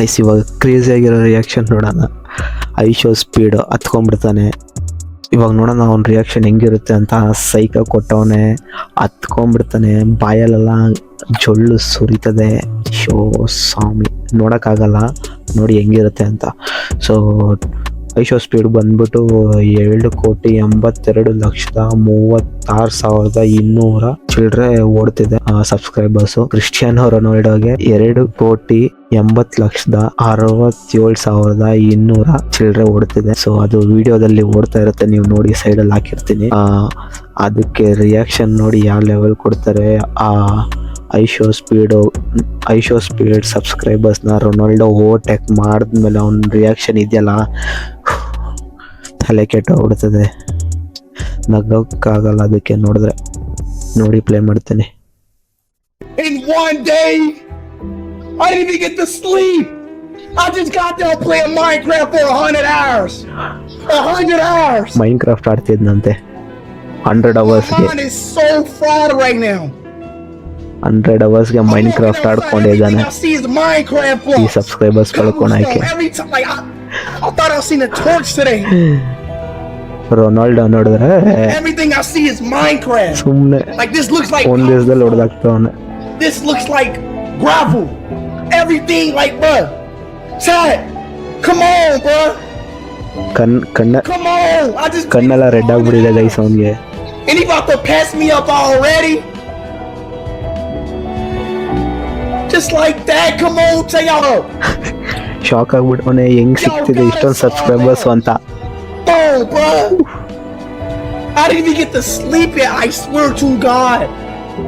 Guys ಇವಾಗ crazy ಆಗಿರೋ reaction ನೋಡೋಣ. ಐಶೋ ಸ್ಪೀಡ್ ಹತ್ಕೊಂಡ್ಬಿಡ್ತಾನೆ. ಇವಾಗ ನೋಡೋಣ ಅವ್ನ ರಿಯಾಕ್ಷನ್ ಹೆಂಗಿರುತ್ತೆ ಅಂತ. ಸೈಕ ಕೊಟ್ಟವನೆ, ಹತ್ಕೊಂಡ್ಬಿಡ್ತಾನೆ, ಬಾಯಲ್ಲೆಲ್ಲ ಜೊಳ್ಳು ಸುರಿತದೆ. ಶೋ ಸ್ವಾಮಿ ನೋಡೋಕ್ಕಾಗಲ್ಲ, ನೋಡಿ ಹೆಂಗಿರುತ್ತೆ ಅಂತ. ಸೊ ಐಶೋ ಸ್ಪೀಡ್ ಬಂದ್ಬಿಟ್ಟು 2,82,36,200 ಚಿಲ್ಡ್ರೆ ಓಡ್ತಿದೆ ಸಬ್ಸ್ಕ್ರೈಬರ್ಸು. ಕ್ರಿಸ್ಟಿಯಾನೋ ರೊನಾಲ್ಡೋಗೆ 2,80,67,200 ಚಿಲ್ಡ್ರೆ ಓಡ್ತಿದೆ. ಸೊ ಅದು ವಿಡಿಯೋದಲ್ಲಿ ಓಡ್ತಾ ಇರುತ್ತೆ, ನೀವು ನೋಡಿ ಸೈಡಲ್ಲಿ ಹಾಕಿರ್ತೀನಿ. ಅದಕ್ಕೆ ರಿಯಾಕ್ಷನ್ ನೋಡಿ ಯಾವ ಲೆವೆಲ್ ಕೊಡ್ತಾರೆ. ಐಶೋ ಸ್ಪೀಡ್ ಸಬ್ಸ್ಕ್ರೈಬರ್ಸ್ನ ರೊನಾಲ್ಡೋ ಓವರ್ಟೇಕ್ ಮಾಡಿದ್ಮೇಲೆ ಅವ್ನ ರಿಯಾಕ್ಷನ್ ಇದೆಯಲ್ಲ, ತಲೆ ಕೆಟ್ಟೋಗ್ಬಿಡ್ತದೆ, ನಗೋಕ್ಕಾಗಲ್ಲ ಅದಕ್ಕೆ ನೋಡಿದ್ರೆ. ನೋಡಿ ಪ್ಲೇ ಮಾಡ್ತೇನೆ. In one day, I didn't even get to sleep. I just got done playing Minecraft for 100 hours. 100 hours. ಮೈನ್ಕ್ರಾಫ್ಟ್ ಆಡ್ತಿದ್ನಂತೆ 100 ಅವರ್ಸ್ಗೆ. My mind is so fried right now. 100 ಅವರ್ಸ್ಗೆ ಮೈನ್ಕ್ರಾಫ್ಟ್ ಆಡ್ಕೊಂಡಿದ್ದಾನೆ. I see is Minecraft ಈ subscribers ಕಳ್ಕೊಳಕ್ಕೆ. Every time, like, I thought I seen a torch today. Ronaldo ನೋಡಿದ್ರೆ Everything I see is Minecraft. ಸುಮ್ಮನೆ Like this looks like ಒಂದ್ ದಿವಸದಲ್ಲಿ ಹೊಡೆದಾಗ್ತವನೆ. this looks like gravel. Everything like, bruh. Chad, come on, bruh. Come on. I just ಕಣ್ಣೆಲ್ಲ red ಆಗ್ಬಿಟ್ಟಿದೆ guys ಅವನ್ಗೆ. and he about to pass me up already. Just like that. Come on, check out. Shock ಆಗ್ಬಿಟ್ಟವನೆ, ಹೆಂಗ್ ಸಿಗ್ತಿದೆ ಇಷ್ಟೊಂದು subscribers ಅಂತ. Oh, bruh. I didn't even get to sleep yet. I swear to God.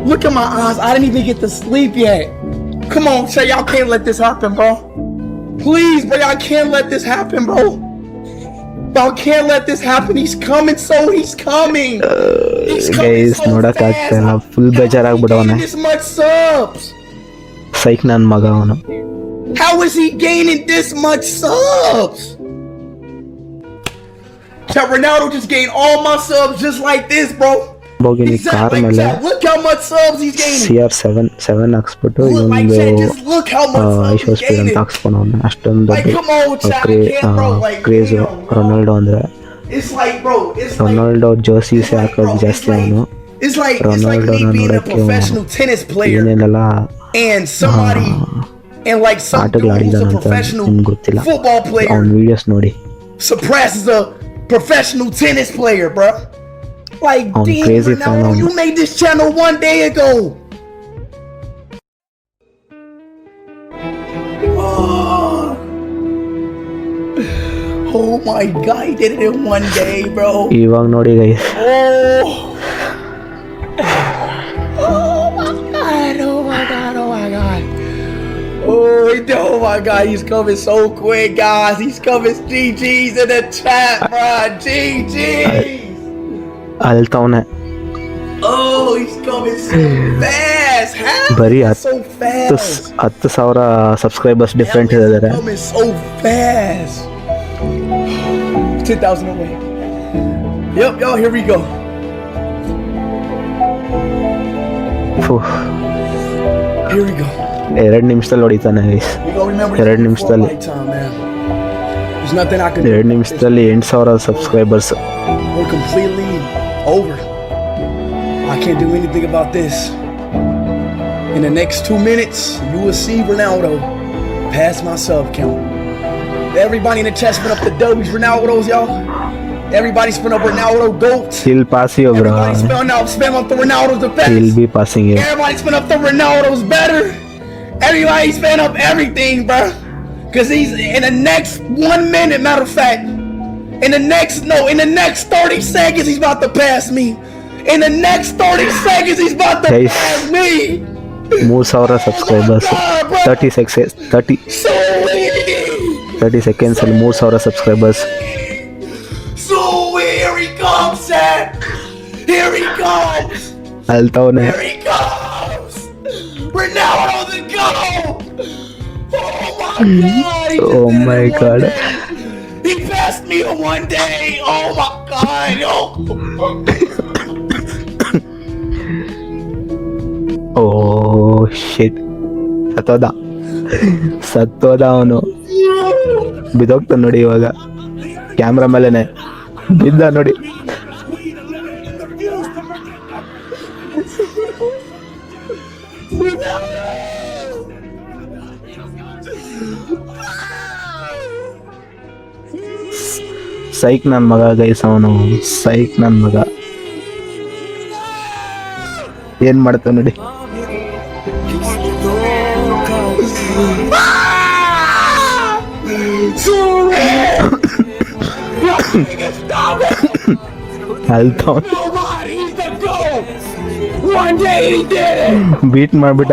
Look at my eyes. I didn't even get to sleep yet. Come on, Shay. Y'all can't let this happen, bro. Please, bro. Y'all can't let this happen, bro. Y'all can't let this happen. He's coming, so he's coming. He's coming guys so ನೋಡಕ್ fast. ಆಗ್ತಾಯಿಲ್ಲ, full ಬೇಜಾರಾಗ್ಬಿಡವನೆ. This much subs. ಸೈಕ್ ನನ್ ಮಗ ಅವನು. How is he gaining this much subs? Chad, Ronaldo just gained all my subs just like this, bro. ಹೋಗಿನಿ car ಮೇಲೆ Look how much subs he's gaining. CR7 ಹಾಕ್ಸ್ಬಿಟ್ಟು Look, like, ಇವೊಂದು Chad, just look how much subs IShow he's Speed ಅಂತ gaining. ಹಾಕ್ಸ್ಕೊಂಡವನೆ. ಅಷ್ಟೊಂದು Like, come on, Chad, I can't, bro. Like, craze damn, bro. Ronaldo ಅಂದ್ರೆ. It's like, bro, it's like, Ronaldo ಜೋಸೀಸ್ it's like, ಹಾಕೋದು bro, ಜಾಸ್ತಿ it's ಅವನು. like Ronaldo me being a ನೋಡಕ್ಕೆ professional tennis player ಏನೇನೆಲ್ಲ and somebody and like some dude ಆಟಗಳು who's a ಆಡಿದಾನಂತ professional ನಿಮ್ಗೆ ಗೊತ್ತಿಲ್ಲ. football player ಅವ್ನ ವಿಡಿಯೋಸ್ ನೋಡಿ. surpasses a professional tennis player, bro. Like, I'm damn, crazy fan Ronaldo, of- you made this channel 1 day ago. Oh my God, he did it in 1 day, bro. ಇವಾಗ ನೋಡಿ guys. Oh. Oh my God, oh my God, oh my God. Oh my God, he's coming so quick, guys. He's coming. GG's in the chat, bro. GG's. ಅಲ್ತವನೆ. Oh, he's coming so fast. How? ಬರೀ So fast. 10,000 subscribers different ಇದ್ದಾರೆ. He's coming so fast. 10,000 away. Yep, y'all, here we go. Here we go. 2 ನಿಮಿಷದಲ್ಲಿ ಹೊಡಿತಾನೆ guys. We gonna remember 2 this for a ನಿಮಿಷದಲ್ಲಿ. lifetime, man. There's nothing I can do. 2 ನಿಮಿಷದಲ್ಲಿ 8,000 subscribers. We're completely over. I can't do anything about this. In the next 2 minutes, you will see Ronaldo pass my sub count. Everybody in the chat spin up the W's, Ronaldo's, y'all. Everybody spin up Ronaldo GOAT. He'll pass you, bro. Everybody spin up the Ronaldo's the best. He'll be passing you. Everybody spin up the Ronaldo's better. Everybody spin up everything, bro. Cause he's in the next 1 minute, matter of fact. In the next 30 seconds, he's about to pass me. In the next 30 seconds, he's about to Guys. pass me. 3,000 subscribers. 30 seconds ಅಲ್ಲಿ 3,000 subscribers. So here he comes, Chad. Here he comes. ಅಲ್ತವನೆ. Here he comes. Ronaldo the GOAT. Oh my God. He Oh did it my in 1 God. day. He passed me in 1 day. Oh my God. Oh. ಓ ಶಿಟ್ ಸತ್ತೋದ. ಸತ್ತೋದ ಅವನು, ಬಿದ್ದೋಗ್ತಾನೆ ನೋಡಿ ಇವಾಗ camera ಮೇಲೆನೆ ಬಿದ್ದ ನೋಡಿ. ಸೈಕ್ ನನ್ ಮಗ guys, ಅವನು ಸೈಕ್ ನನ್ ಮಗ. ಏನ್ ಮಾಡ್ತಾವ ನೋಡಿ. ಬೀಟ್ ಮಾಡ್ಬಿಟ್ಟ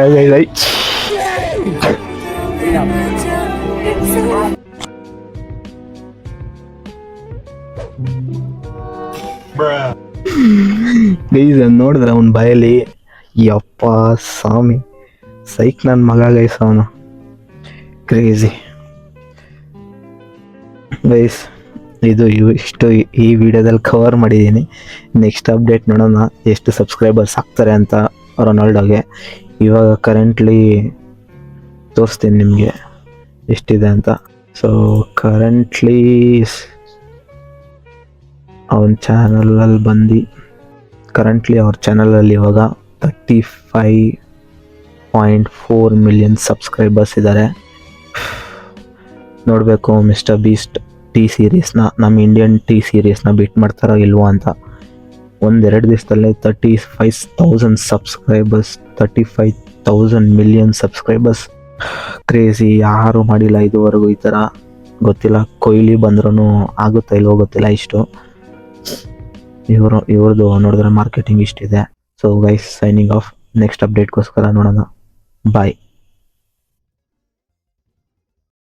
ಗೈಸ್ ನೋಡಿದ್ರೆ ಅವನ ಬಾಯಲ್ಲಿ ಯಪ್ಪ ಸ್ವಾಮಿ, ಸೈಕ್ ನನ್ನ ಮಗ ಗೈಸ್ ಅವನು, ಕ್ರೇಜಿ ಗೈಸ್. ಇದು ಇಷ್ಟು ಈ ವಿಡಿಯೋದಲ್ಲಿ ಕವರ್ ಮಾಡಿದ್ದೀನಿ. ನೆಕ್ಸ್ಟ್ ಅಪ್ಡೇಟ್ ನೋಡೋಣ ಎಷ್ಟು ಸಬ್ಸ್ಕ್ರೈಬರ್ಸ್ ಆಗ್ತಾರೆ ಅಂತ ರೊನಾಲ್ಡೋಗೆ. ಇವಾಗ ಕರೆಂಟ್ಲಿ ತೋರಿಸ್ತೀನಿ ನಿಮಗೆ ಎಷ್ಟಿದೆ ಅಂತ. ಸೊ ಕರೆಂಟ್ಲಿ ಅವನ ಚಾನಲಲ್ಲಿ ಬಂದು ಕರೆಂಟ್ಲಿ ಅವ್ರ ಚಾನಲಲ್ಲಿ ಇವಾಗ 35.4 ಮಿಲಿಯನ್ ಸಬ್ಸ್ಕ್ರೈಬರ್ಸ್ ಇದ್ದಾರೆ. ನೋಡಬೇಕು ಮಿಸ್ಟರ್ ಬೀಸ್ಟ್ ಟಿ ಸೀರೀಸ್ನ, ನಮ್ಮ ಇಂಡಿಯನ್ ಟಿ ಸೀರೀಸ್ನ ಬೀಟ್ ಮಾಡ್ತಾರೋ ಇಲ್ವೋ ಅಂತ. ಒಂದೆರಡು ದಿವಸದಲ್ಲೇ 35,000 ಸಬ್ಸ್ಕ್ರೈಬರ್ಸ್, 35,000 ಮಿಲಿಯನ್ ಸಬ್ಸ್ಕ್ರೈಬರ್ಸ್. ಕ್ರೇಜಿ, ಯಾರೂ ಮಾಡಿಲ್ಲ ಇದುವರೆಗೂ ಈ ಥರ. ಗೊತ್ತಿಲ್ಲ ಕೊಹ್ಲಿ ಬಂದ್ರೂ ಆಗುತ್ತಾ ಇಲ್ವೋ ಗೊತ್ತಿಲ್ಲ ಇಷ್ಟು. ಇವ್ರದ್ದು ನೋಡಿದ್ರೆ ಮಾರ್ಕೆಟಿಂಗ್ ಇಷ್ಟಿದೆ. So guys, signing off. Next ಅಪ್ಡೇಟ್ಗೋಸ್ಕರ ನೋಡೋಣ. ಬಾಯ್.